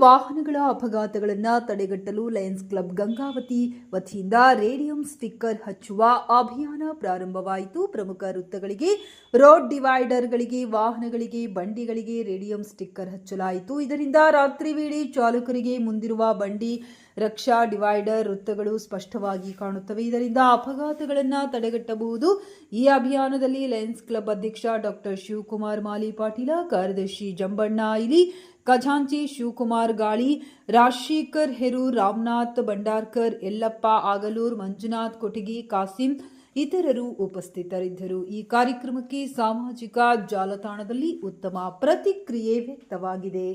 ವಾಹನಗಳ ಅಪಘಾತಗಳನ್ನು ತಡೆಗಟ್ಟಲು ಲಯನ್ಸ್ ಕ್ಲಬ್ ಗಂಗಾವತಿ ವತಿಯಿಂದ ರೇಡಿಯಂ ಸ್ಟಿಕ್ಕರ್ ಹಚ್ಚುವ ಅಭಿಯಾನ ಪ್ರಾರಂಭವಾಯಿತು. ಪ್ರಮುಖ ವೃತ್ತಗಳಿಗೆ, ರೋಡ್ ಡಿವೈಡರ್ಗಳಿಗೆ, ವಾಹನಗಳಿಗೆ, ಬಂಡಿಗಳಿಗೆ ರೇಡಿಯಂ ಸ್ಟಿಕ್ಕರ್ ಹಚ್ಚಲಾಯಿತು. ಇದರಿಂದ ರಾತ್ರಿ ವೇಳೆ ಚಾಲಕರಿಗೆ ಮುಂದಿರುವ ಬಂಡಿ, ರಕ್ಷಾ, ಡಿವೈಡರ್, ವೃತ್ತಗಳು ಸ್ಪಷ್ಟವಾಗಿ ಕಾಣುತ್ತವೆ. ಇದರಿಂದ ಅಪಘಾತಗಳನ್ನು ತಡೆಗಟ್ಟಬಹುದು. ಈ ಅಭಿಯಾನದಲ್ಲಿ ಲಯನ್ಸ್ ಕ್ಲಬ್ ಅಧ್ಯಕ್ಷ ಡಾಕ್ಟರ್ ಶಿವಕುಮಾರ್ ಮಾಲಿ ಪಾಟೀಲ, ಕಾರ್ಯದರ್ಶಿ ಜಂಬಣ್ಣ ಐಲಿ, ಖಜಾಂಚಿ ಶಿವಕುಮಾರ್ ಗಾಳಿ, ರಾಜಶೇಖರ್ ಹೆರೂರ್, ರಾಮನಾಥ್ ಭಂಡಾರ್ಕರ್, ಯಲ್ಲಪ್ಪ ಆಗಲೂರ್, ಮಂಜುನಾಥ್ ಕೊಟಗಿ, ಕಾಸಿಂ ಇತರರು ಉಪಸ್ಥಿತರಿದ್ದರು. ಈ ಕಾರ್ಯಕ್ರಮಕ್ಕೆ ಸಾಮಾಜಿಕ ಜಾಲತಾಣದಲ್ಲಿ ಉತ್ತಮ ಪ್ರತಿಕ್ರಿಯೆ ವ್ಯಕ್ತವಾಗಿದೆ.